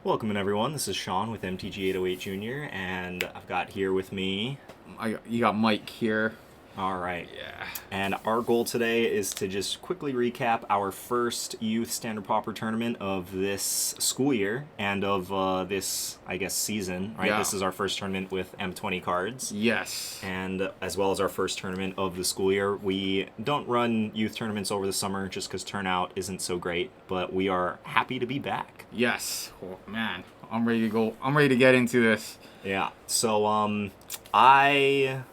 Welcome in everyone, this is Sean with MTG808 Jr. and I've got here with me... You got Mike here. Alright. Yeah. And our goal today is to just quickly recap our first Youth Standard Pauper tournament of this school year and of this, I guess, season, right? Yeah. This is our first tournament with M20 cards. Yes. And as well as our first tournament of the school year. We don't run youth tournaments over the summer just because turnout isn't so great, but we are happy to be back. Yes. Oh, man. I'm ready to go. I'm ready to get into this. Yeah. So, I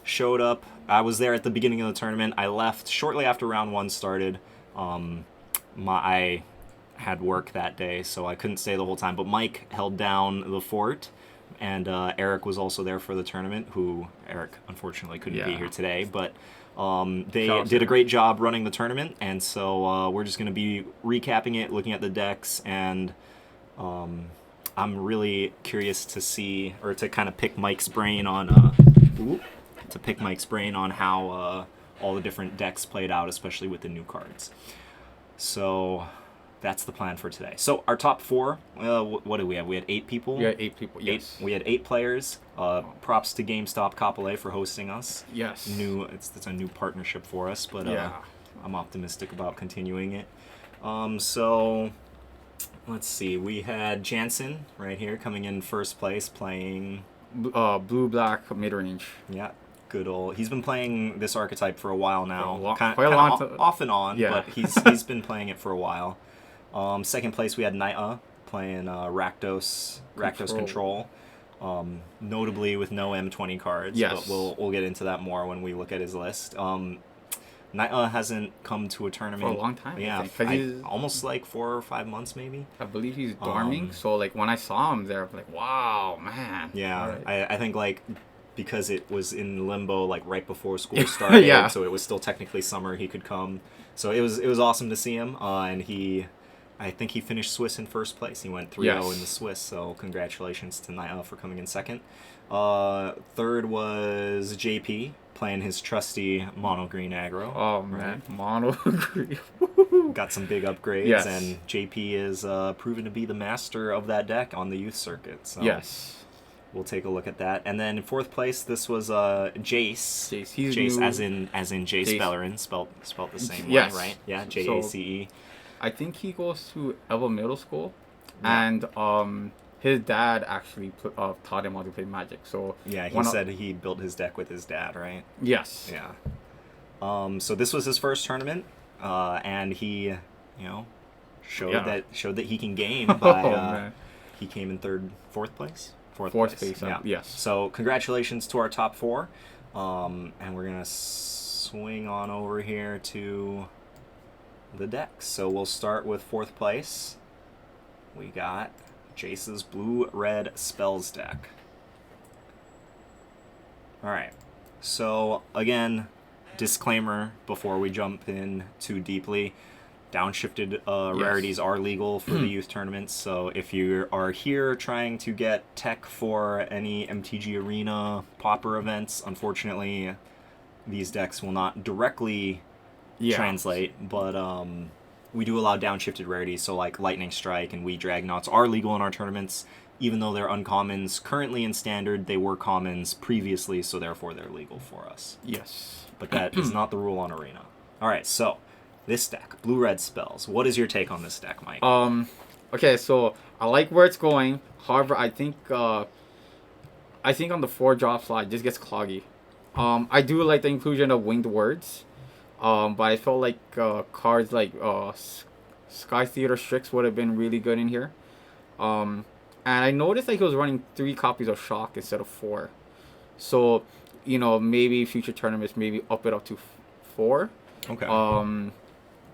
showed up. I was there at the beginning of the tournament. I left shortly after round one started. I had work that day, so I couldn't stay the whole time. But Mike held down the fort, and Eric was also there for the tournament, Eric unfortunately couldn't be here today. But they did a great job running the tournament, and so we're just going to be recapping it, looking at the decks, and I'm really curious to see, or to kind of pick Mike's brain on... how all the different decks played out, especially with the new cards. So that's the plan for today. So our top four, what did we have? We had 8 people. We had 8 people, yes. We had 8 players. Props to GameStop Kapolei for hosting us. Yes. It's a new partnership for us, but yeah. I'm optimistic about continuing it. So let's see. We had Jansen right here coming in first place playing... Blue-black mid-range. Yeah. Good old. He's been playing this archetype for a while now, quite a long time. Off and on, yeah. but he's been playing it for a while. Second place we had Naya playing Rakdos Control, notably with no M20 cards. Yes. But we'll get into that more when we look at his list. Naya hasn't come to a tournament for a long time. Yeah, almost like 4 or 5 months maybe. I believe he's dorming. So like when I saw him there, I'm like, wow, man. Yeah, right. I think like, because it was in limbo like right before school started, yeah. So it was still technically summer, he could come. So it was awesome to see him, and I think he finished Swiss in first place. He went 3-0 in the Swiss, so congratulations to Naya for coming in second. Third was JP, playing his trusty mono green aggro. Oh man, right? Mono green. Got some big upgrades, and JP is proven to be the master of that deck on the youth circuit. So. Yes. We'll take a look at that. And then in fourth place, this was Jace. Jace, as in Jace Bellerin, spelled the same way, right? Yeah, Jace. I think he goes to Eva Middle School, and his dad actually taught him how to play Magic. So yeah, he said he built his deck with his dad, right? Yes. Yeah. So this was his first tournament, and he, showed that he can game by. He came in fourth place. Fourth place. Yeah. Yes. So congratulations to our top 4, and we're gonna swing on over here to the decks. So we'll start with fourth place. We got Jace's blue-red spells deck. All right. So again, disclaimer before we jump in too deeply. Downshifted rarities are legal for the youth tournaments, so if you are here trying to get tech for any MTG Arena Pauper events, unfortunately, these decks will not directly translate, but we do allow downshifted rarities, so like Lightning Strike and We Dragnauts are legal in our tournaments, even though they're uncommons. Currently in Standard, they were commons previously, so therefore they're legal for us. Yes. But that is not the rule on Arena. Alright, so... this deck, blue-red spells. What is your take on this deck, Mike? Okay, so I like where it's going. However, I think on the 4-drop slot, it just gets cloggy. I do like the inclusion of winged words, but I felt like cards like Sky Theater Strix would have been really good in here. And I noticed that he was running 3 copies of Shock instead of 4. So, maybe future tournaments, maybe up it up to 4. Okay.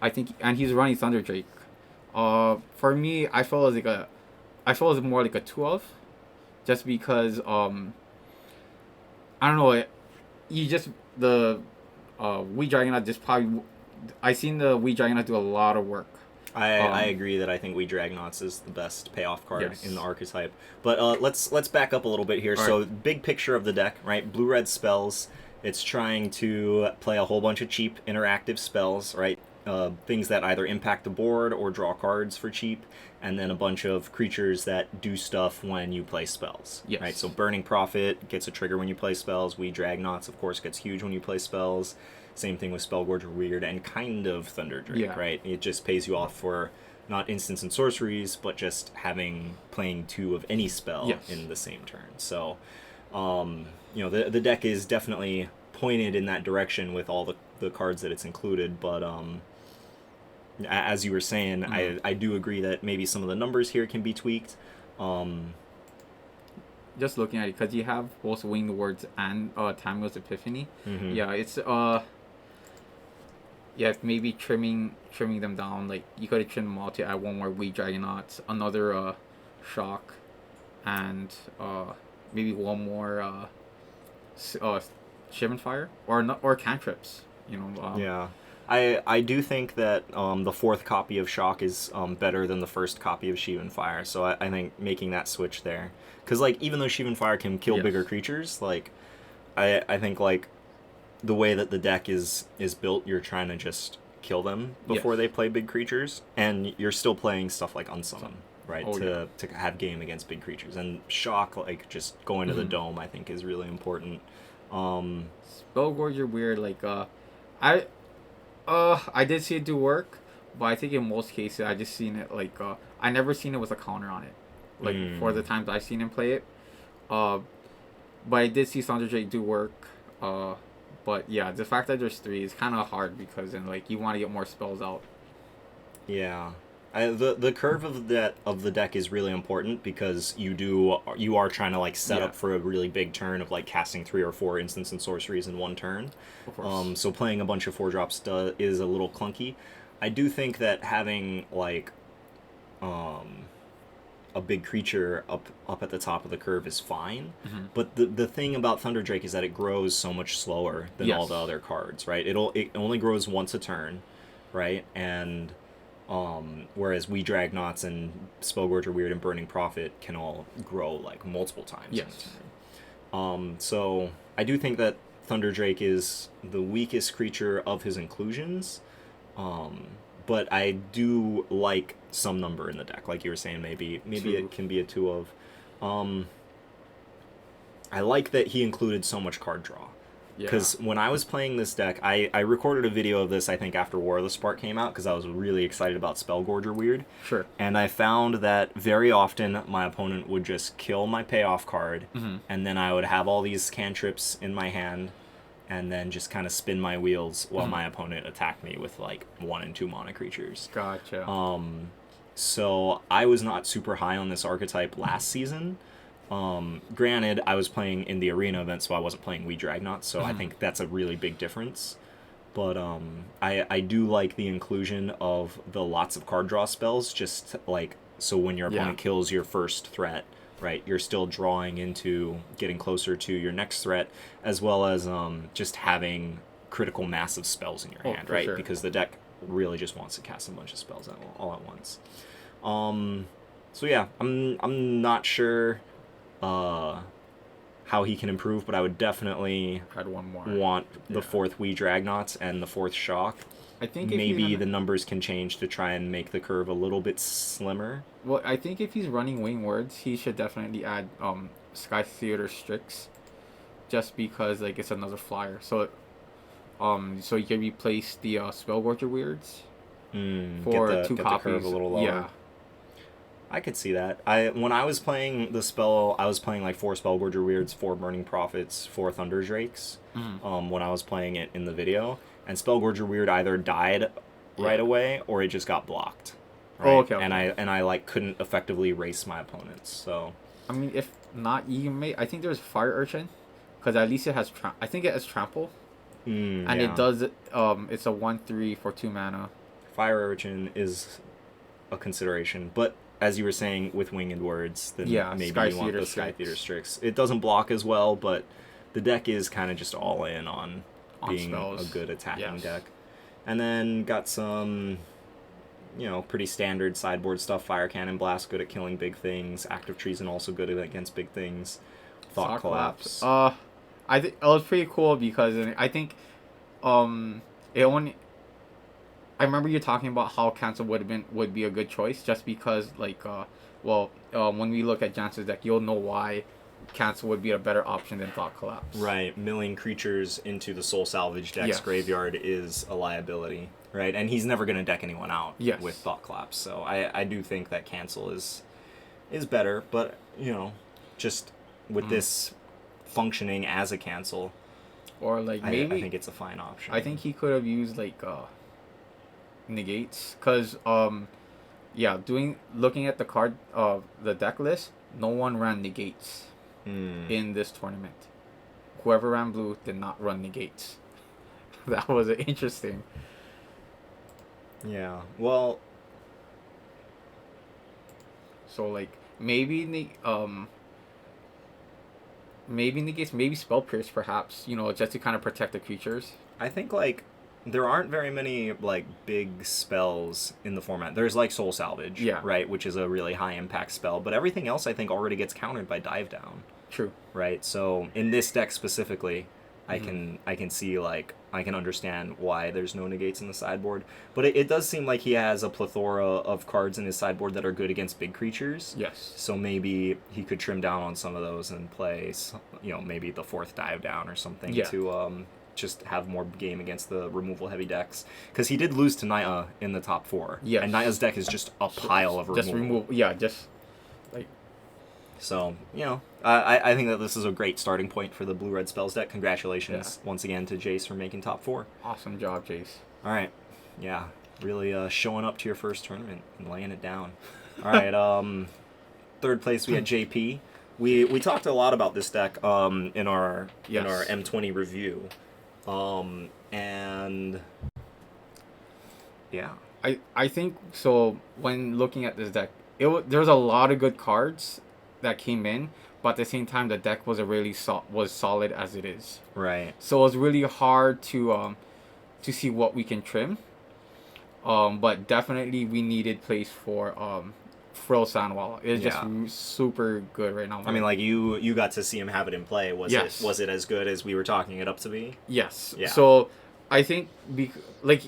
I think, and he's running Thunder Drake. For me, I felt it was more like a 2 of, just because I don't know, Wee Dragonaut just probably, I seen the Wee Dragonaut do a lot of work. I agree that I think We Dragnauts is the best payoff card in the archetype. But let's back up a little bit here. All right. Big picture of the deck, right? Blue-red spells. It's trying to play a whole bunch of cheap interactive spells, right? things that either impact the board or draw cards for cheap, and then a bunch of creatures that do stuff when you play spells. Yes. Right. So Burning Prophet gets a trigger when you play spells. We Dragnauts, of course, gets huge when you play spells. Same thing with Spellgorger Weird and kind of Thunder Drake. Yeah. Right. It just pays you off for not instants and sorceries, but just playing 2 of any spell Yes. in the same turn. So, the deck is definitely pointed in that direction with all the cards that it's included, but as you were saying, I do agree that maybe some of the numbers here can be tweaked. Just looking at it, because you have both Winged Words and Tamriel's Epiphany. Mm-hmm. Yeah, it's maybe trimming them down. Like you could have trimmed them all to add one more Wee Dragonauts, another Shock, and maybe one more Shivan Fire or cantrips. Yeah. I do think that the 4th copy of Shock is better than the 1st copy of Shivan Fire, so I think making that switch there. Because, like, even though Shivan Fire can kill Yes. bigger creatures, like, I think, like, the way that the deck is built, you're trying to just kill them before Yes. they play big creatures, and you're still playing stuff like Unsummon, right, Oh, to have game against big creatures. And Shock, like, just going to the Mhm. dome, I think, is really important. Spellgorger Weird, like I did see it do work, but I think in most cases I just seen it like I never seen it with a counter on it. Like for the times I've seen him play it. But I did see Thunder Drake do work. But yeah, the fact that there's 3 is kind of hard because then like you want to get more spells out. Yeah. The curve of the deck is really important because you are trying to like set up for a really big turn of like casting 3 or 4 instants and sorceries in one turn. Of course. So playing a bunch of 4-drops is a little clunky. I do think that having like a big creature up at the top of the curve is fine. Mm-hmm. But the thing about Thunder Drake is that it grows so much slower than all Yes. the other cards, right? It only grows once a turn, right? And whereas We Dragnauts and Spellgorger Weird and Burning Prophet can all grow like multiple times in a Yes. turn. So I do think that Thunder Drake is the weakest creature of his inclusions. But I do like some number in the deck, like you were saying. Maybe 2. it can be a 2 of. I like that he included so much card draw. Because when I was playing this deck, I recorded a video of this, I think, after War of the Spark came out, because I was really excited about Spellgorger Weird. Sure. And I found that very often my opponent would just kill my payoff card, and then I would have all these cantrips in my hand, and then just kind of spin my wheels while my opponent attacked me with, like, 1 and 2 mana creatures. Gotcha. So I was not super high on this archetype last season. Granted, I was playing in the arena event, so I wasn't playing Wee Dragnauts, so I think that's a really big difference. But I do like the inclusion of the lots of card draw spells, just like, so when your opponent kills your first threat, right, you're still drawing into getting closer to your next threat, as well as just having critical mass of spells in your hand, right? Sure. Because the deck really just wants to cast a bunch of spells all at once. So yeah, I'm not sure how he can improve, but I would definitely Add one more. want the 4th Wee Dragnauts and the 4th Shock. I think Maybe the numbers can change to try and make the curve a little bit slimmer. Well, I think if he's running Wing Words, he should definitely add Sky Theater Strix, just because like it's another flyer. So you can replace the Spellgorger Weirds for get 2 the copies. curve a little lower. Yeah. I could see that. When I was playing the spell, I was playing like 4 Spellgorger Weirds, 4 Burning Prophets, 4 Thunder Drakes. When I was playing it in the video, and Spellgorger Weird either died right away or it just got blocked. Right? Oh, okay. And I like couldn't effectively race my opponents. So I mean, if not, you may. I think there's Fire Urchin, because at least it has. I think it has Trample, and it does. It's a 1/3 for 2 mana. Fire Urchin is a consideration, but as you were saying with Winged Words, then maybe Sky you want Theater the Sky Strix. Theater Strix. It doesn't block as well, but the deck is kind of just all in on being spells. a good attacking Yes. deck. And then got some, pretty standard sideboard stuff. Fire Cannon Blast, good at killing big things. Active Treason, also good against big things. Thought Collapse. I think it was pretty cool because I think it only. I remember you talking about how cancel would be a good choice just because like when we look at Jansen's deck, you'll know why cancel would be a better option than thought collapse. Right, milling creatures into the soul salvage deck's Yes. graveyard is a liability, right? And he's never going to deck anyone out Yes. with thought collapse. So I do think that cancel is better, but just with this functioning as a cancel, Or like maybe I think it's a fine option. I think he could have used like negates because looking at the card the deck list, no one ran negates in this tournament. Whoever ran blue did not run negates. That was interesting. Yeah. Well. So like maybe negates, maybe spell pierce, perhaps just to kind of protect the creatures. I think like there aren't very many like big spells in the format. There's like soul salvage, Yeah. right, which is a really high impact spell, but everything else I think already gets countered by dive down. True. Right. So in this deck specifically, I can see like I can understand why there's no negates in the sideboard, but it does seem like he has a plethora of cards in his sideboard that are good against big creatures. Yes. So maybe he could trim down on some of those and play, maybe the fourth dive down or something to just have more game against the removal heavy decks. Because he did lose to Naya in the top 4. Yes. And Naya's deck is just a pile of removal. Just remove. Yeah. Just like. So, I think that this is a great starting point for the Blue-Red Spells deck. Congratulations once again to Jace for making top 4. Awesome job, Jace. All right. Yeah, really showing up to your first tournament and laying it down. All right, third place we had JP. We talked a lot about this deck in our M20 review. And yeah. I think so when looking at this deck, there's a lot of good cards that came in, but at the same time the deck was was solid as it is. Right. So it was really hard to see what we can trim. But definitely we needed place for Frill Sandwall. It's just super good right now. I mean, like you got to see him have it in play. Was it as good as we were talking it up to be? Yes. Yeah. So I think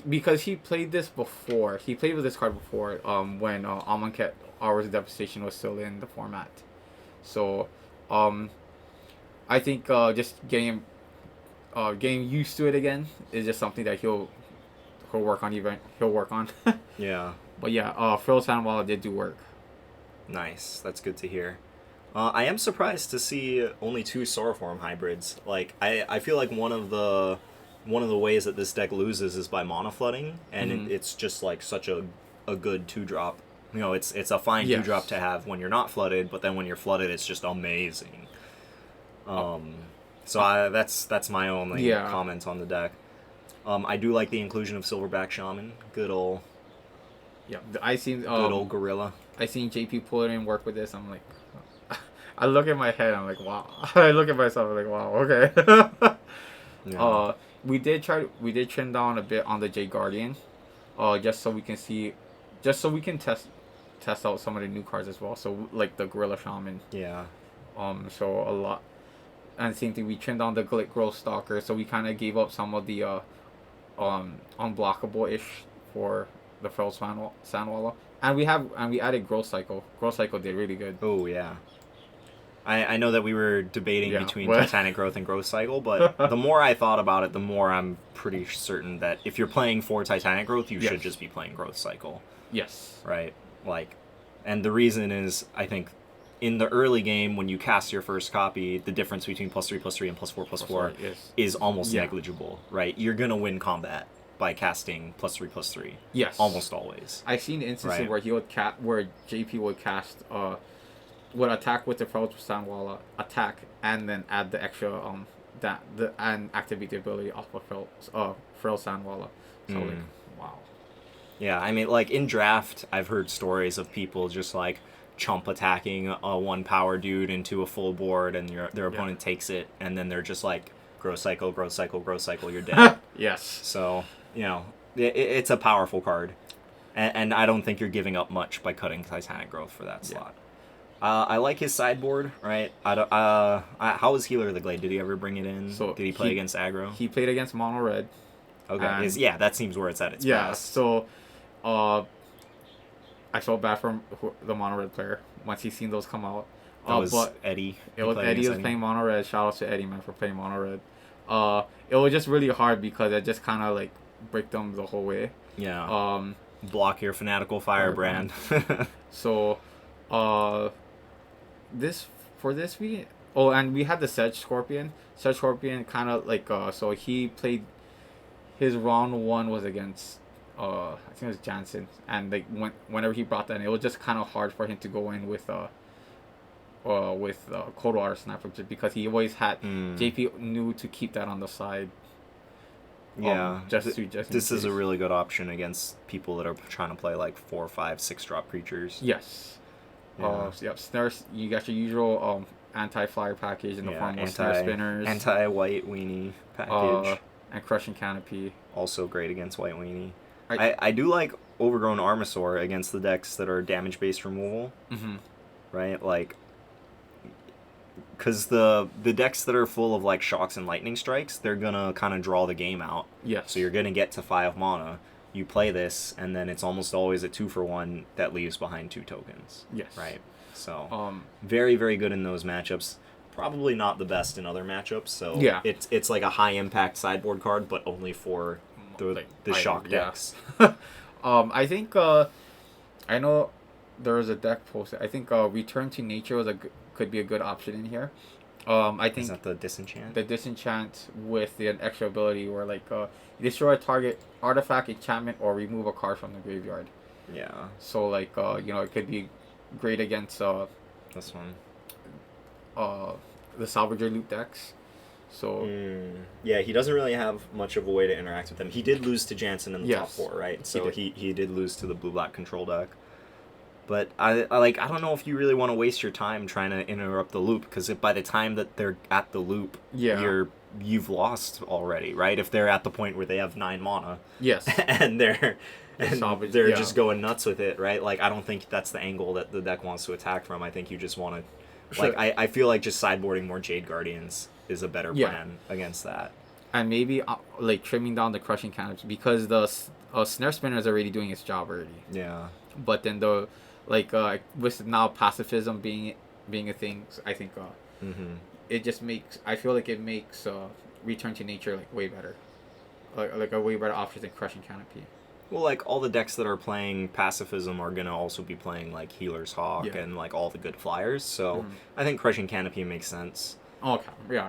because he played this before, he played with this card before. When Amonkhet Hours of Devastation was still in the format. So, I think just getting used to it again is just something that he'll work on. He'll work on. Yeah. But yeah, Frill Sandwall did do work. Nice. That's good to hear. I am surprised to see only 2 Sauroform hybrids. Like I feel like one of the ways that this deck loses is by mana flooding, and it's just like such a good 2-drop. It's a fine 2-drop to have when you're not flooded, but then when you're flooded, it's just amazing. So that's my only comment on the deck. I do like the inclusion of Silverback Shaman. Good old. Yeah, I seen good old gorilla. I seen JP pull it in work with this. I'm like, I look at my head. I'm like, wow. I look at myself. I'm like, wow. Okay. Yeah. We did trim down a bit on the Jade Guardian, just so we can test out some of the new cards as well. So like the Gorilla Shaman. Yeah. So a lot, and same thing. We trimmed down the Growth Stalker, so we kind of gave up some of the unblockable ish for the Frill Sandwalla, and we added Growth Cycle. Growth Cycle did really good. Oh yeah. I know that we were debating between Titanic Growth and Growth Cycle, but the more I thought about it, the more I'm pretty certain that if you're playing for Titanic Growth, you should just be playing Growth Cycle. Yes. Right? Like, and the reason is, I think, in the early game, when you cast your first copy, the difference between +3/+3 and +4/+4 is almost negligible, right? You're going to win combat by casting +3/+3. Yes. Almost always. I've seen instances where where JP would cast would attack with the Frill Sandwalla, attack, and then add the extra and activate the ability off of Frill Sandwalla. So like, wow. Yeah, I mean, like in draft, I've heard stories of people just like chump attacking a 1 power dude into a full board, and their opponent takes it, and then they're just like Growth Cycle, Growth Cycle, Growth Cycle, you're dead. Yes. So it's a powerful card, and I don't think you're giving up much by cutting Titanic Growth for that slot. I like his sideboard, right? How was Healer of the Glade? Did he ever bring it in? Did he play against aggro? He played against Mono Red. Okay. And That seems where it's at its yeah, best. so I felt bad for the mono red player once he seen those come out. That was But Eddie. it You was played Eddie against was playing mono red. Shout out to Eddie, man, for playing mono red. It was just really hard because it just kind of like bricked them the whole way. Yeah. Um, Block your fanatical firebrand. so, uh, this for this we oh, and we had the Sedge Scorpion. Sedge Scorpion kind of like so he played his round one was against I think it was Jansen, and like whenever he brought that in, it was just kind of hard for him to go in with Cold Water Sniper just because he always had JP knew to keep that on the side. Yeah, This is a really good option against people that are trying to play like 4, 5, 6 drop creatures. Yes. Yep. Snares. You got your usual anti-flyer package in the form of snare spinners, anti-white weenie package, and crushing canopy. Also great against white weenie. I do like overgrown Armasaur against the decks that are damage based removal. Mm-hmm. Right, like. Because the decks that are full of like shocks and lightning strikes, they're gonna kind of draw the game out. Yes. So you're gonna get to 5 mana. You play this, and then it's almost always a 2-for-1 that leaves behind 2 tokens. Yes. Right. So very, very good in those matchups. Probably not the best in other matchups. So yeah, it's like a high impact sideboard card, but only for the shock decks. I think I know there was a deck posted. I think Return to Nature could be a good option in here. I think is that the disenchant? The disenchant with the extra ability where like destroy a target artifact, enchantment, or remove a card from the graveyard. Yeah. So like it could be great against this one. The Salvager loot decks. So yeah, he doesn't really have much of a way to interact with them. He did lose to Jansen in the top 4, right? So he did lose to the blue-black control deck. But I don't know if you really want to waste your time trying to interrupt the loop, because by the time that they're at the loop, you've lost already, right? If they're at the point where they have 9 mana, yes, and they're just going nuts with it, right? Like I don't think that's the angle that the deck wants to attack from. I think you just want to, like I feel like just sideboarding more Jade Guardians is a better plan against that. And maybe like trimming down the crushing counters, because the snare spinner is already doing its job already. Yeah. But then with now pacifism being a thing, I think it just makes, I feel like it makes Return to Nature like way better, like a way better option than Crushing Canopy. Well, like all the decks that are playing pacifism are gonna also be playing like Healer's Hawk and like all the good flyers. So I think Crushing Canopy makes sense. Okay. Yeah.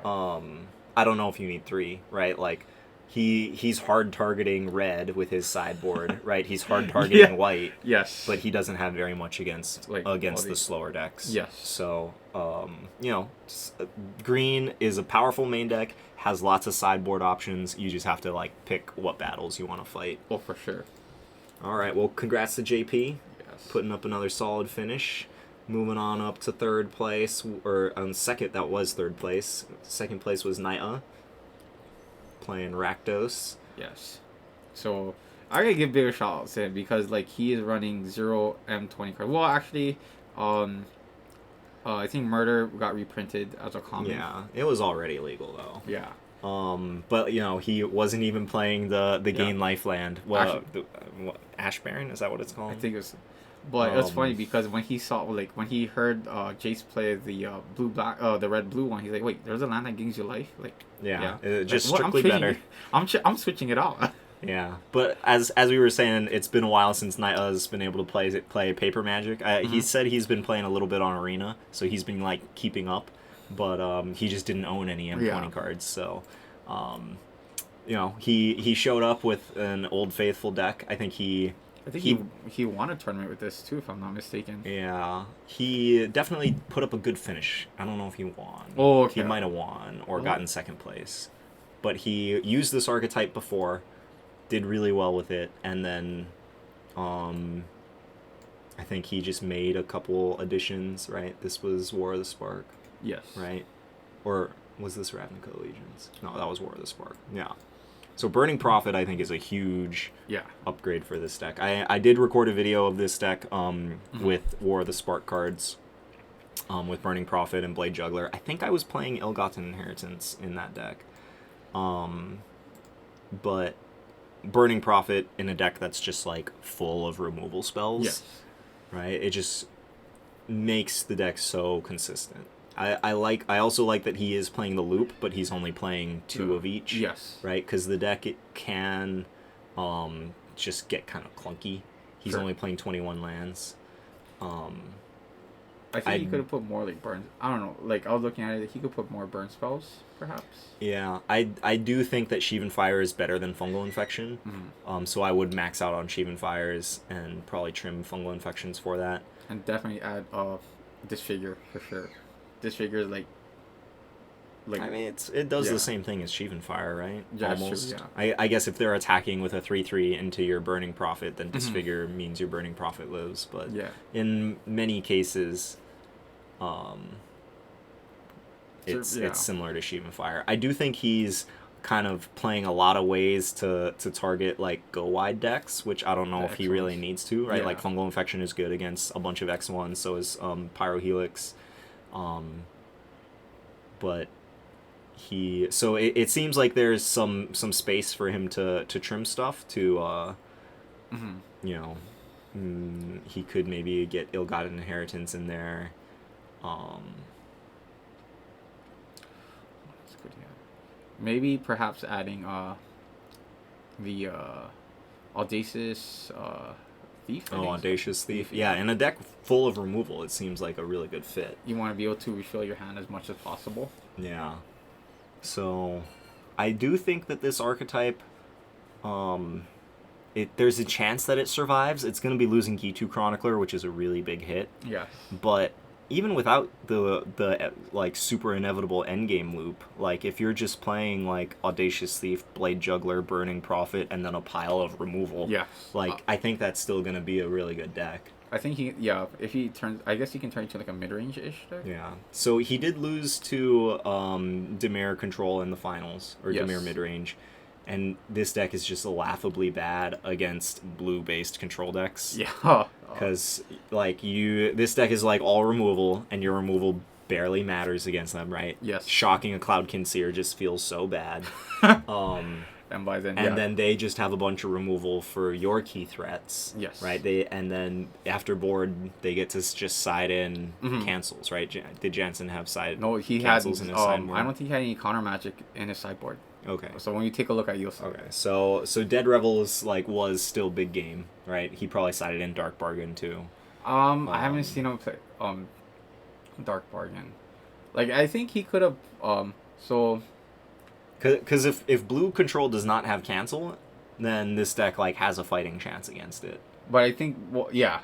I don't know if you need 3, right? Like he's hard targeting red with his sideboard, right? He's hard targeting white. Yes. But he doesn't have very much against the slower decks. Yes. So green is a powerful main deck, has lots of sideboard options. You just have to like pick what battles you want to fight. Oh, for sure. All right. Well, congrats to JP. Yes. Putting up another solid finish. Moving on up to 3rd place, or on second, that was 3rd place. 2nd place was Naya, playing Rakdos. Yes. So I gotta give bigger shout outs to him because like he is running 0 M20 cards. Well, actually, I think Murder got reprinted as a common. Yeah, it was already illegal though. Yeah. But he wasn't even playing the Gain Lifeland. Well, Ash Baron, is that what it's called? I think it was. But it was funny because when he heard Jace play the the red blue one, he's like, "Wait, there's a land that gives you life." Like, just strictly better. I'm switching it out. Yeah, but as we were saying, it's been a while since Naya's been able to play Paper Magic. He said he's been playing a little bit on Arena, so he's been like keeping up, but he just didn't own any M20 cards. So, he showed up with an Old Faithful deck. I think he won a tournament with this too, if I'm not mistaken. Yeah, he definitely put up a good finish. I don't know if he won. Oh, okay. He might have won or gotten 2nd place, but he used this archetype before, did really well with it, and then, I think he just made a couple additions. Right, this was War of the Spark. Yes. Right, or was this Ravnica Legions? No, that was War of the Spark. Yeah. So Burning Prophet, I think, is a huge upgrade for this deck. I did record a video of this deck with War of the Spark cards, with Burning Prophet and Blade Juggler. I think I was playing Ill-Gotten Inheritance in that deck. But Burning Prophet in a deck that's just like full of removal spells, Yes. right? It just makes the deck so consistent. I also like that he is playing the loop, but he's only playing 2 of each. Yes. Right, because the deck it can just get kind of clunky. He's Sure. only playing 21 lands. I think he could have put more like burn. I don't know. Like I was looking at it, he could put more burn spells, perhaps. Yeah, I do think that Sheevan Fire is better than Fungal Infection. So I would max out on Sheevan Fires and probably trim Fungal Infections for that. And definitely add Disfigure for sure. Disfigure is like. I mean, it does Yeah. the same thing as Sheevan Fire, right? Yeah, that's Almost. true, yeah. I guess if they're attacking with a 3/3 into your Burning Prophet, then Disfigure means your Burning Prophet lives. But Yeah. in many cases, it's yeah. it's similar to Sheevan Fire. I do think he's kind of playing a lot of ways to target like go wide decks, which I don't know The if he X really ones. needs to, right? Yeah. Like Fungal Infection is good against a bunch of X1s, so is Pyrohelix. But it seems like there's some space for him to trim stuff to you know, he could maybe get Ill-Gotten Inheritance in there. That's good, yeah. Maybe perhaps adding the Audacious Thief. I think. Audacious Thief. Yeah, in a deck full of removal, it seems like a really good fit. You want to be able to refill your hand as much as possible. Yeah. So, I do think that this archetype, there's a chance that it survives. It's going to be losing Gitu Chronicler, which is a really big hit. Yes. But even without the like super inevitable endgame loop, like if you're just playing like Audacious Thief, Blade Juggler, Burning Prophet, and then a pile of removal, Yeah. like I think that's still going to be a really good deck. I think if he turns, I guess he can turn into like a mid-range-ish deck. Yeah. So he did lose to Dimir Control in the finals, or Yes. Dimir Midrange. And this deck is just laughably bad against blue-based control decks. Yeah. Because, like, this deck is, like, all removal, and your removal barely matters against them, right? Yes. Shocking a Cloudkin Seer just feels so bad. And by then, And then they just have a bunch of removal for your key threats. Yes. Right? And then after board, they get to just side in cancels, right? Did Jansen have side no, he had. cancels in his sideboard? I don't think he had any counter magic in his sideboard. Okay. So when you take a look at it, you'll see. Okay. So Dead Revels was still big game, right? He probably sided in Dark Bargain too. I haven't seen him play Dark Bargain. Like I think he could have so. Because if blue control does not have cancel, then this deck like has a fighting chance against it. But I think yeah.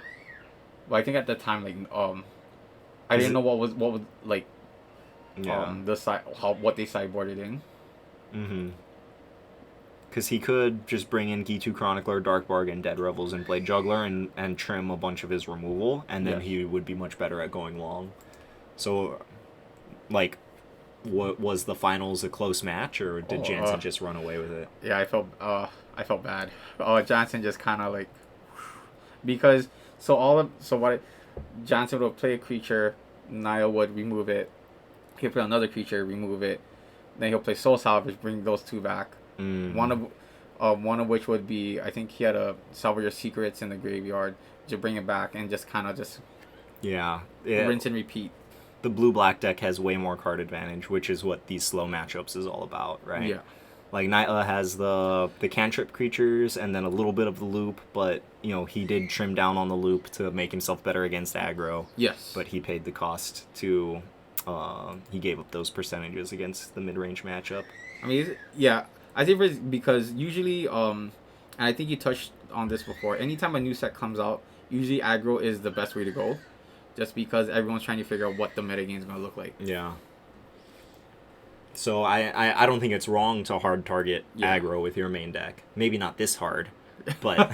But I think at the time I didn't know what was like the side what they sideboarded in. Mm-hmm. Because he could just bring in Gitu Chronicler, Dark Bargain, Dead Revels, and Blade Juggler and trim a bunch of his removal, and then he would be much better at going long. So, like, what was the finals a close match, or did Jansen just run away with it? Yeah, I felt bad. Jansen just kind of like because Jansen would play a creature, Niall would remove it. He'll play another creature, remove it. Then he'll play Soul Salvage, bring those two back. One of which would be, I think he had a Salvage Your Secrets in the graveyard to bring it back and just kind of just rinse and repeat. The blue-black deck has way more card advantage, which is what these slow matchups is all about, right? Yeah. Like, Nyla has the cantrip creatures and then a little bit of the loop, but, he did trim down on the loop to make himself better against aggro. Yes. But he paid the cost to... he gave up those percentages against the mid-range matchup. I mean, yeah. I think it's because usually, and I think you touched on this before, anytime a new set comes out, usually aggro is the best way to go. Just because everyone's trying to figure out what the metagame is going to look like. Yeah. So I don't think it's wrong to hard target aggro with your main deck. Maybe not this hard, but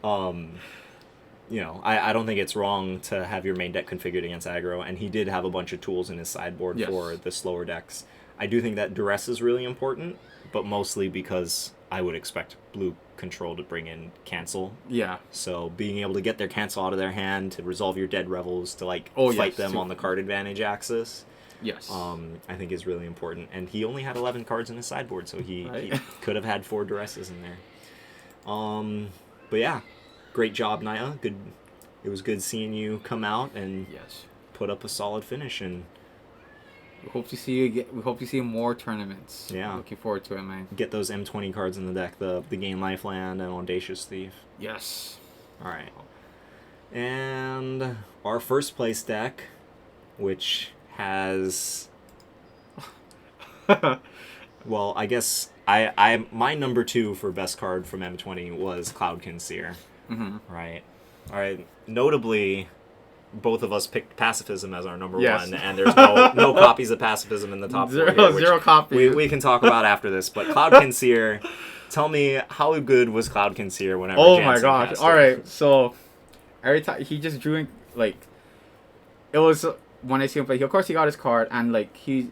I don't think it's wrong to have your main deck configured against aggro, and he did have a bunch of tools in his sideboard for the slower decks. I do think that duress is really important, but mostly because I would expect blue control to bring in cancel. Yeah. So being able to get their cancel out of their hand, to resolve your Dead Revels, to fight them on the card advantage axis. Yes. I think is really important. And he only had 11 cards in his sideboard, so he could have had 4 duresses in there. But yeah, great job, Naya. Good. It was good seeing you come out and Yes. put up a solid finish. And We hope to see you we hope to see more tournaments. Yeah. Looking forward to it, man. get those M20 cards in the deck. The Gain Lifeland and Audacious Thief. Yes. All right. And our first place deck, which has, well, I guess my number 2 for best card from M20 was Cloudkin Seer. Mm-hmm. Right. All right. Notably, both of us picked Pacifism as our number Yes. 1, and there's no copies of Pacifism in the top 4 here, which Zero copies. we can talk about after this. But Cloudkin Seer, tell me, how good was Cloudkin Seer whenever Oh Jansen my gosh! cast All it? right, so every time he just drew like, it was when I see him play. Of course, he got his card, and like he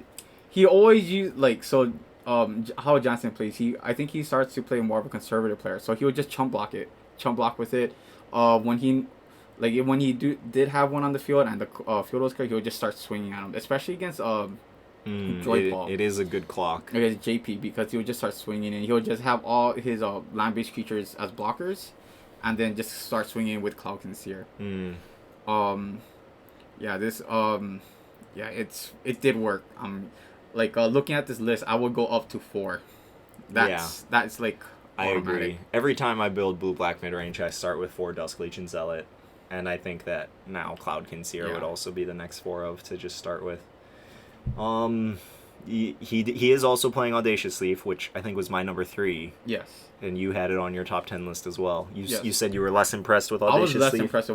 always used like so. How Jansen plays, I think he starts to play more of a conservative player. So he would just chump block with it. When he did have one on the field and the field was clear, he would just start swinging at him, especially against Joy Paul. It is a good clock. Against JP, because he would just start swinging and he would just have all his land-based creatures as blockers, and then just start swinging with Cloud Conceer. Yeah, this yeah, it did work. Looking at this list, I would go up to 4. That's like I automatic. agree. Every time I build blue-black mid-range, I start with 4 Dusk Legion Zealot, and I think that now Cloudkin Seer would also be the next 4 of to just start with. He is also playing Audacious Thief, which I think was my number 3. Yes. And you had it on your top 10 list as well. Yes. You said you were less impressed with Audacious I was less Thief. impressed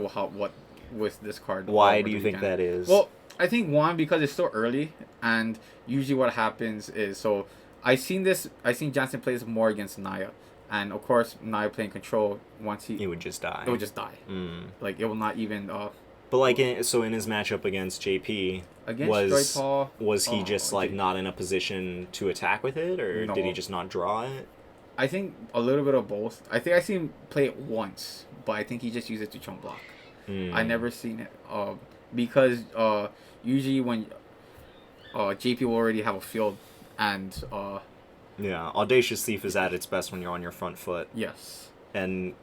with this card. Why over do the you think weekend. that is? Well, I think one, because it's still early, and usually what happens is, so I seen Jansen plays more against Naya, and of course Naya playing control, once he would just die. it would just die. Like, it will not even But like in his matchup against JP, against Joy Paul, was he just like not in a position to attack with it, or No. did he just not draw it? I think a little bit of both. I think I seen him play it once, but I think he just used it to chump block. I never seen it because usually when JP will already have a field, and Yeah, Audacious Thief is at its best when you're on your front foot, yes, and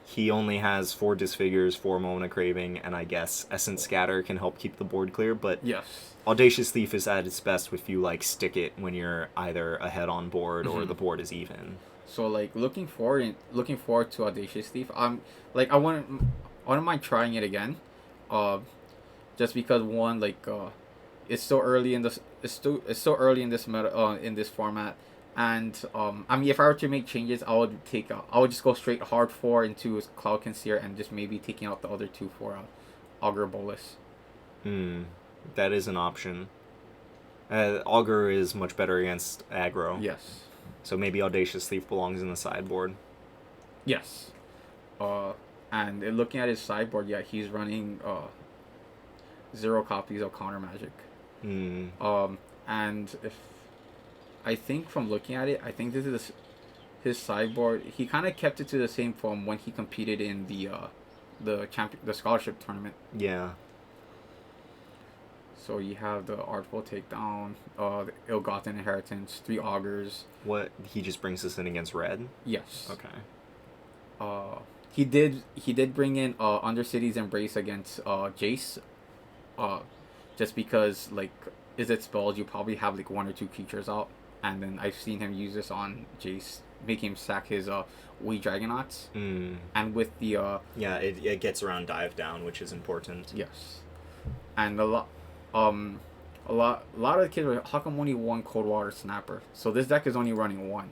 he only has 4 Disfigures, 4 Moment of Craving, and I guess Essence Scatter can help keep the board clear, but yes, Audacious Thief is at its best if you like stick it when you're either ahead on board or the board is even. So like looking forward to Audacious Thief. I wouldn't mind trying it again, just because one, it's still early in this meta, in this format, and I mean, if I were to make changes, I would just go straight hard 4 into Cloud Conceer and just maybe taking out the other 2 for Augur Bolus. That is an option. Augur is much better against aggro. Yes. So maybe Audacious Thief belongs in the sideboard. Yes. And looking at his sideboard, yeah, he's running 0 copies of Counter Magic. And if I think from looking at it, I think this is his sideboard. He kind of kept it to the same from when he competed in the scholarship tournament. Yeah. So you have the Artful Takedown, the Ill-Gotten Inheritance, 3 Augurs. What, he just brings this in against red? Yes. Okay. He did bring in Undercity's Embrace against Jace. Just because, like, is it spells, you probably have like 1 or 2 creatures out, and then I've seen him use this on Jace, making him sack his Wee Dragonauts. And with the yeah, it gets around dive down, which is important. yes, and a lot of the kids were, how come only 1 Coldwater Snapper? So this deck is only running 1,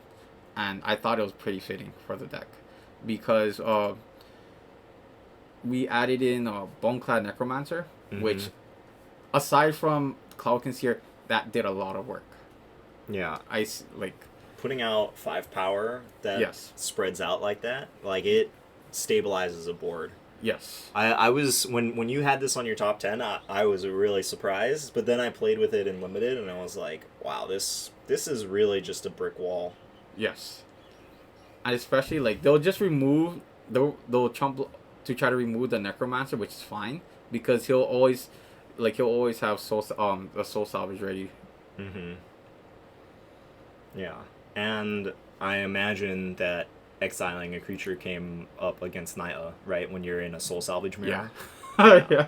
and I thought it was pretty fitting for the deck, because we added in Boneclad Necromancer, which, aside from Cloud Conceer, that did a lot of work. Yeah. Putting out 5 power that spreads out like that, like it stabilizes a board. Yes. I was, when you had this on your top 10, I was really surprised, but then I played with it in Limited, and I was like, wow, this is really just a brick wall. Yes. And especially, like, they'll just remove, they'll chump to try to remove the Necromancer, which is fine, because he'll always have the Soul Salvage ready. Yeah. And I imagine that exiling a creature came up against Naya, right? When you're in a soul salvage mirror. Yeah. Yeah.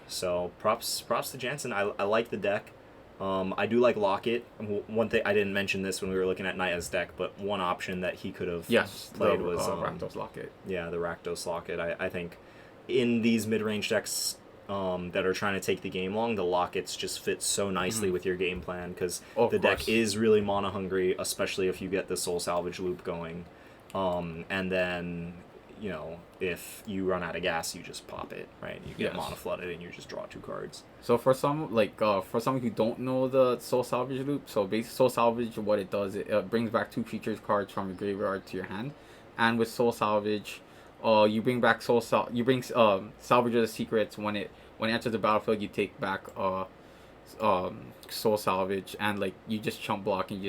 So props to Jansen. I like the deck. I do like Locket. One thing I didn't mention this when we were looking at Naya's deck, but one option that he could have played was Rakdos Locket. Yeah, the Rakdos Locket. I think in these mid-range decks that are trying to take the game long, the Lockets just fit so nicely with your game plan because the deck is really mana hungry, especially if you get the Soul Salvage loop going. And then, you know, if you run out of gas, you just pop it, right? You get mana flooded and you just draw 2 cards. So for some who don't know the Soul Salvage loop, so basically Soul Salvage, what it does, it brings back 2 creatures cards from your graveyard to your hand, and with Soul Salvage, you bring back Salvage of the Secrets when it enters the battlefield. You take back Soul Salvage, and like you just chump block and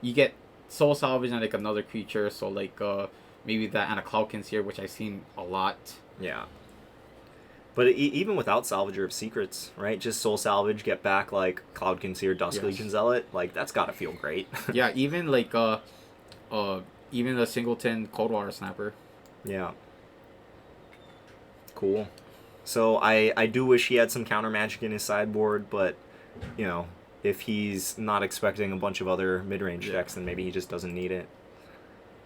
you get Soul Salvage and like another creature. So like maybe that and a Cloudkins here, which I've seen a lot. Yeah. But even without Salvager of Secrets, right? Just Soul Salvage, get back like Cloudkins here, Dusklegion Zealot. Like that's gotta feel great. Yeah, even like even the Singleton Coldwater Snapper. Yeah. Cool. So I do wish he had some counter magic in his sideboard, but you know, if he's not expecting a bunch of other mid-range decks, then maybe he just doesn't need it.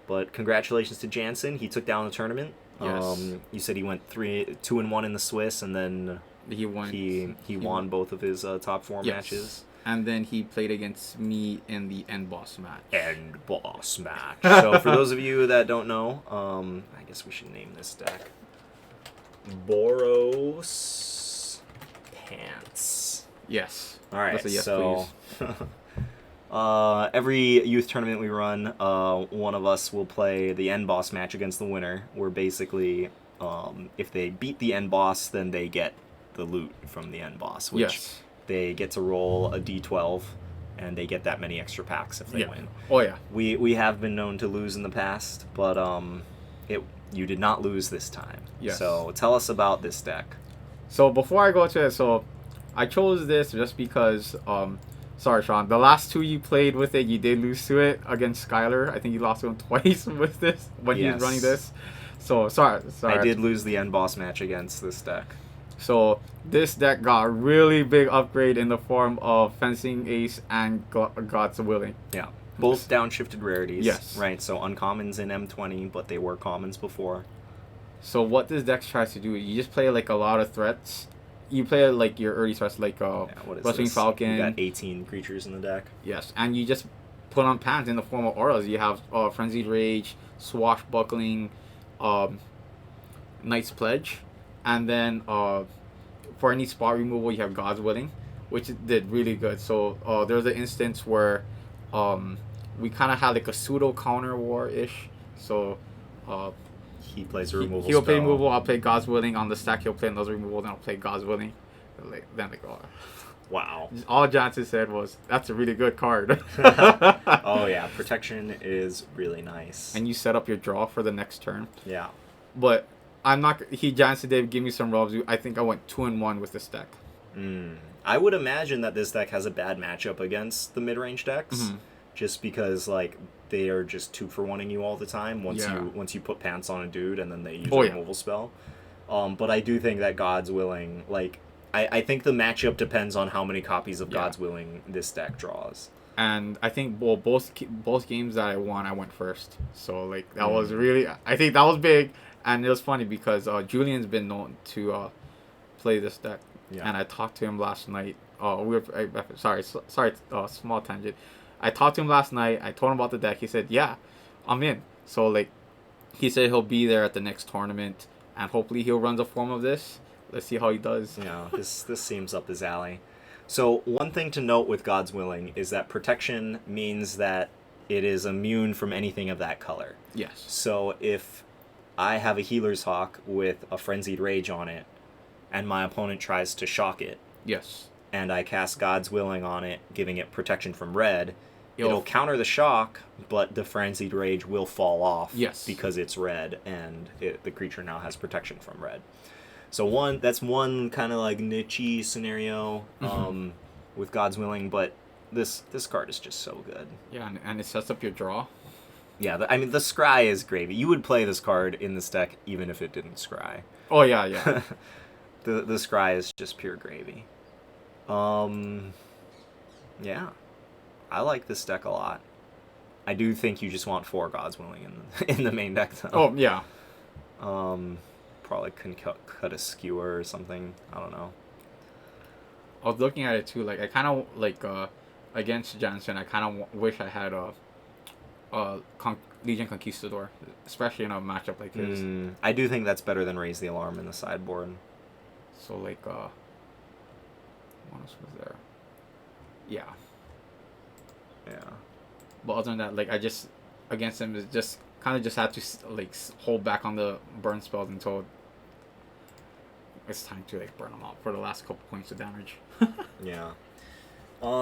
But congratulations to Jansen. He took down the tournament. Yes. You said he went 2-1 in the Swiss, and then he won both of his top 4 matches. And then he played against me in the end boss match. End boss match. So for those of you that don't know, I guess we should name this deck Boros Pants. Yes. All right. That's a yes, so every youth tournament we run, one of us will play the end boss match against the winner. Where basically, if they beat the end boss, then they get the loot from the end boss, which they get to roll a d12, and they get that many extra packs if they win. Oh yeah. We have been known to lose in the past, but you did not lose this time. Yes. So tell us about this deck. So before I go to it, so I chose this just because sorry, Sean. The last 2 you played with it, you did lose to it against Skylar. I think you lost to him twice with this when he was running this. So sorry. I did lose the end boss match against this deck. So this deck got a really big upgrade in the form of Fencing Ace and God's Willing. Yeah. Both downshifted rarities. Yes. Right, so uncommons in M20, but they were commons before. So what this deck tries to do, you just play like a lot of threats. You play like your early threats like Rustling Falcon. You got 18 creatures in the deck. Yes, and you just put on pans in the form of auras. You have Frenzied Rage, Swashbuckling, Knight's Pledge, and then for any spot removal you have God's Willing, which did really good. So there's an instance where we kind of had like a pseudo counter war-ish. So he plays a removal he'll spell. play removal, I'll play God's Willing. On the stack he'll play another removal, then I'll play God's Willing. Then they go. Wow. All Johnson said was, that's a really good card. Oh yeah, protection is really nice. And you set up your draw for the next turn. Yeah. But I'm not. Johnson did give me some rubs. I think I went 2-1 with this deck. I would imagine that this deck has a bad matchup against the mid-range decks, just because like they are just 2-for-1ing you all the time. Once you put pants on a dude and then they use a removal spell. But I do think that God's Willing, like I think the matchup depends on how many copies of God's Willing this deck draws. And I think both games that I went first. So like that was really, I think that was big. And it was funny because Julian's been known to play this deck. Yeah. And I talked to him last night. Sorry, small tangent. I talked to him last night. I told him about the deck. He said, "Yeah, I'm in." So like, he said he'll be there at the next tournament, and hopefully he'll run the form of this. Let's see how he does. Yeah, this seems up his alley. So one thing to note with God's Willing is that protection means that it is immune from anything of that color. Yes. So if I have a Healer's Hawk with a Frenzied Rage on it, and my opponent tries to shock it, yes, and I cast God's Willing on it, giving it protection from red, it'll counter the shock, but the Frenzied Rage will fall off because it's red, and the creature now has protection from red. So that's one kind of like niche-y scenario with God's Willing, but this card is just so good. Yeah, and it sets up your draw. Yeah, I mean, the scry is gravy. You would play this card in this deck even if it didn't scry. Oh yeah, yeah. The scry is just pure gravy. Um, yeah, I like this deck a lot. I do think you just want 4 Gods Willing in the main deck though. Oh yeah. Probably can cut a skewer or something. I don't know. I was looking at it too. Like I kind of like against Jansen. I kind of wish I had Legion Conquistador, especially in a matchup like his. I do think that's better than Raise the Alarm in the sideboard. So like what else was there? Yeah. Yeah. But other than that, like I just against him is just kind of just had to like hold back on the burn spells until it's time to like burn them out for the last couple points of damage. Yeah.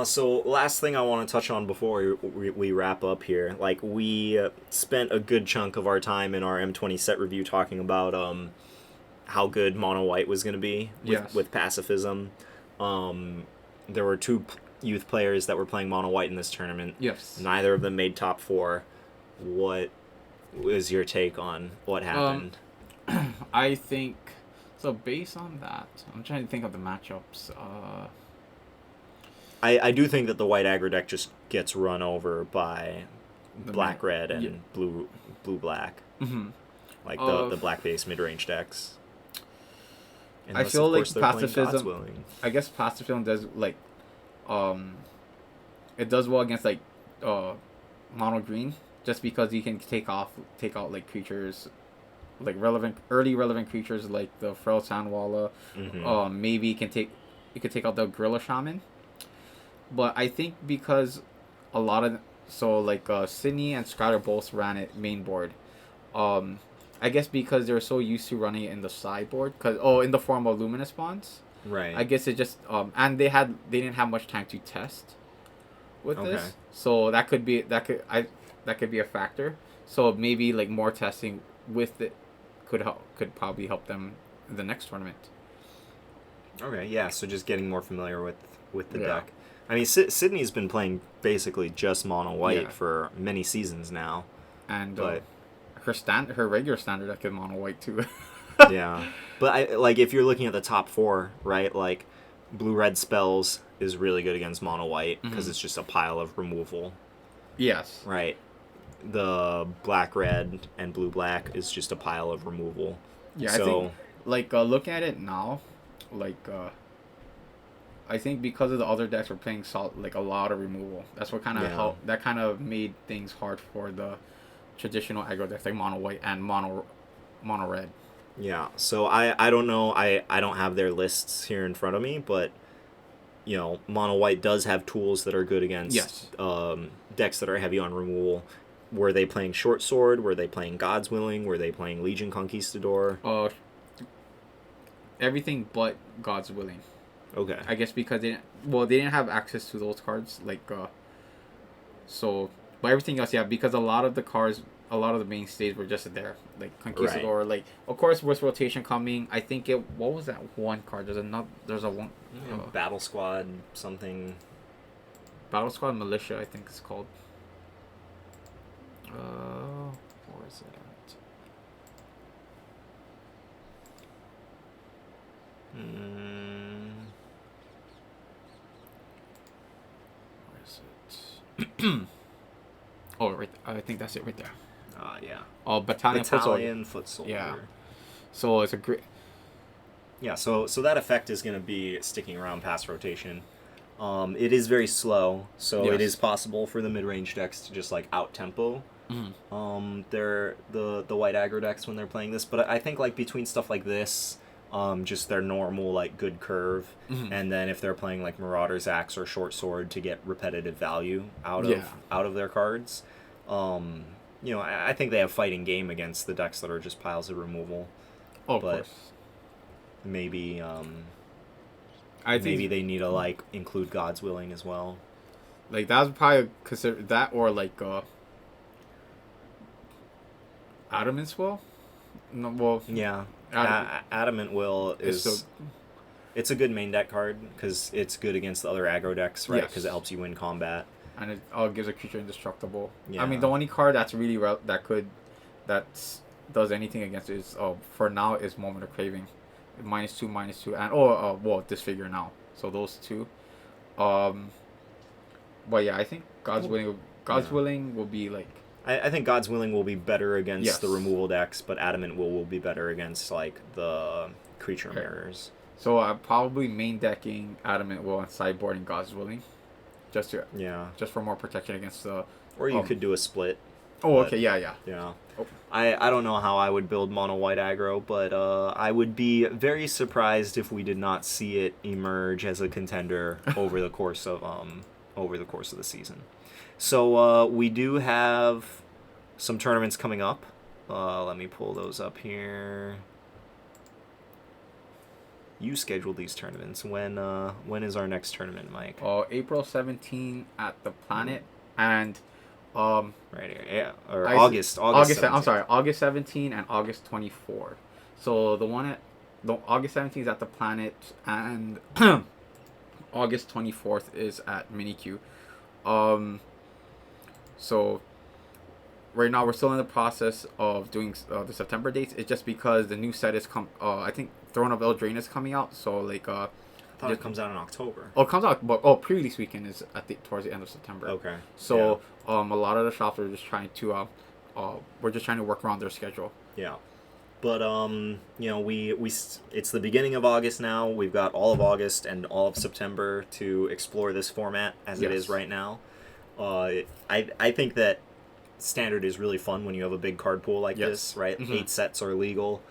So last thing I want to touch on before we wrap up here, like we spent a good chunk of our time in our M20 set review talking about how good mono white was going to be with pacifism. There were 2 youth players that were playing mono white in this tournament. Yes. Neither of them made top 4. What was your take on what happened? I think so. Based on that, I'm trying to think of the matchups. I do think that the white aggro deck just gets run over by black red and blue black. Mm-hmm. Like the black base mid range decks. Unless, I feel like pacifism. I guess pacifism does like, it does well against like, mono green, just because you can take out like creatures, like early relevant creatures like the Frail Sandwalla. Mm-hmm. Maybe you could take out the Gorilla Shaman. But I think because a lot of Sydney and Skylar both ran it main board. I guess because they're so used to running it in the sideboard, in the form of luminous bonds. Right. I guess it just and they didn't have much time to test with this, so that could be a factor. So maybe like more testing with it could probably help them in the next tournament. Okay, yeah. So just getting more familiar with the deck. I mean, Sydney's been playing basically just mono white for many seasons now, and her regular standard deck is mono white too. Yeah, but if you're looking at the top 4, right? Like, blue red spells is really good against mono white because it's just a pile of removal. Yes. Right. The black red and blue black is just a pile of removal. Yeah. So, I think look at it now, I think because of the other decks were playing a lot of removal. That's what kind of helped. That kind of made things hard for the traditional aggro decks like mono white and mono red. Yeah. So I don't know. I don't have their lists here in front of me, but mono white does have tools that are good against decks that are heavy on removal. Were they playing Short Sword? Were they playing God's Willing? Were they playing Legion Conquistador? Everything but God's Willing. Okay. I guess because they didn't have access to those cards, but everything else, because a lot of the mainstays were just there, like Conquistador, of course with rotation coming, I think what was that one card? There's a one Battle Squad something. Battle Squad Militia, I think it's called. Where is it at? Where is it? Oh, right. I think that's it right there. Yeah. Oh, Battalion Foot Soldier. Yeah. So it's a great. Yeah. So that effect is going to be sticking around past rotation. It is very slow, so it is possible for the mid-range decks to just out tempo. They're the white aggro decks when they're playing this, but I think between stuff like this, just their normal good curve, and then if they're playing Marauder's Axe or Short Sword to get repetitive value out of their cards, I think they have fighting game against the decks that are just piles of removal. Oh, of course. Maybe I think maybe they need to include God's Willing as well. That was probably consider that or Adamant's Will. No, well, yeah. Adamant Will is it's a good main deck card because it's good against the other aggro decks, right? Because it helps you win combat. and it gives a creature indestructible. Yeah. I mean, the only card that's really does anything against it is for now is Moment of Craving, -2/-2, and well, Disfigure now. So those two. But yeah, I think God's Willing will be like. I think God's Willing will be better against Yes. the removal decks, but Adamant will be better against like the creature mirrors. So I'm probably main decking Adamant Will and sideboarding God's Willing, just for more protection against the. Or you could do a split. Oh, okay, yeah. Yeah. Oh. I don't know how I would build mono white aggro, but I would be very surprised if we did not see it emerge as a contender over the course of the season. So we do have some tournaments coming up. Let me pull those up here. You scheduled these tournaments. When is our next tournament, Mike? April 17 at the Planet, and right here, yeah, or August. I'm sorry, August 17 and August 24. So the August 17 is at the Planet, and August 24th is at Minikyu. So right now we're still in the process of doing the September dates. It's just because the new set is I think Throne of Eldraine is coming out. So like I thought it comes out in October. Oh, it comes out, but pre-release weekend is towards the end of September. Okay. So a lot of the shops are just trying to we're just trying to work around their schedule. Yeah. But it's the beginning of August now. We've got all of August and all of September to explore this format as it is right now. I think that Standard is really fun when you have a big card pool like this, right? Mm-hmm. 8 sets are legal.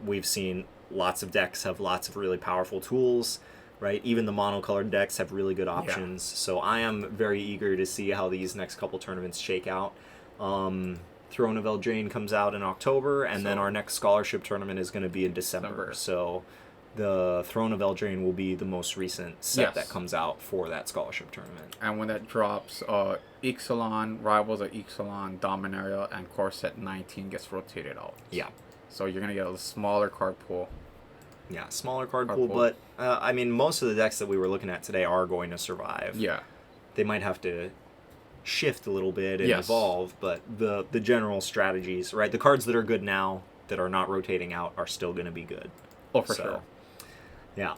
We've seen lots of decks have lots of really powerful tools, right? Even the monocolored decks have really good options. Yeah. So I am very eager to see how these next couple tournaments shake out. Throne of Eldraine comes out in October, and then our next scholarship tournament is going to be in December. So the Throne of Eldraine will be the most recent set that comes out for that scholarship tournament. And when that drops, Ixalan, Rivals of Ixalan, Dominaria, and Core Set 19 gets rotated out. Yeah. So you're going to get a smaller card pool. Yeah, smaller card pool. But, I mean, most of the decks that we were looking at today are going to survive. Yeah. They might have to shift a little bit and evolve, but the general strategies, right? The cards that are good now that are not rotating out are still going to be good. Oh, for sure. Yeah.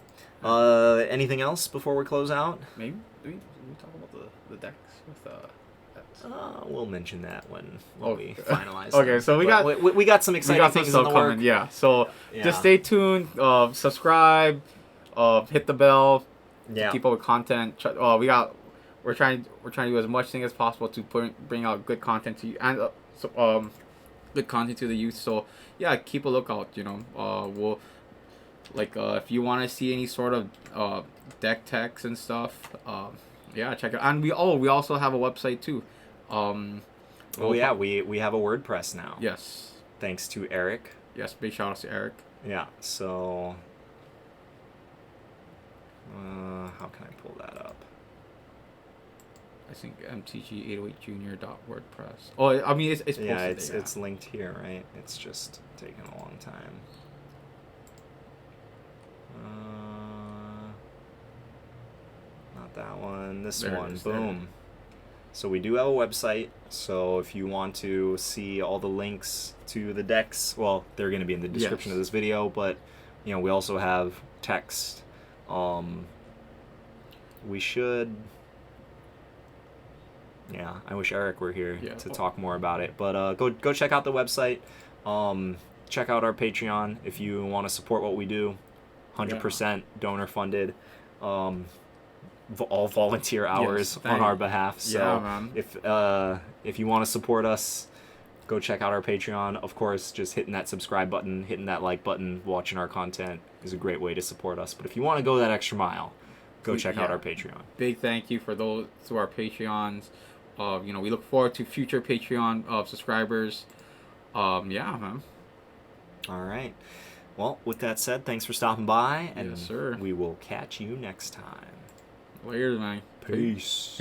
Anything else before we close out? Maybe we talk about the decks with we'll mention that when we finalize. Okay, so we got some exciting things in the work. Yeah. So just stay tuned. Subscribe. Hit the bell. Yeah. Keep up with content. We're trying to do as much thing as possible to bring out good content to you and good content to the youth. So yeah, keep a lookout. We'll if you want to see any sort of deck techs and stuff. Check it. And we also have a website too. We have a WordPress now. Yes. Thanks to Eric. Yes, big shout out to Eric. Yeah. So how can I pull that up? I think mtg808junior.wordpress. Oh, I mean it's posted there, it's linked here, right? It's just taking a long time. Not that one. This one. Boom. So we do have a website. So if you want to see all the links to the decks, well, they're going to be in the description of this video. But we also have text. We should. Yeah, I wish Eric were here to talk more about it. But go check out the website. Check out our Patreon if you want to support what we do. 100% donor funded. All volunteer hours on our behalf. So if you want to support us, go check out our Patreon. Of course, just hitting that subscribe button, hitting that like button, watching our content is a great way to support us. But if you want to go that extra mile, go check out our Patreon. Big thank you for those to our Patreons. We look forward to future Patreon subscribers. Man. All right. Well, with that said, thanks for stopping by, and yes, sir. We will catch you next time. Later, man. Peace.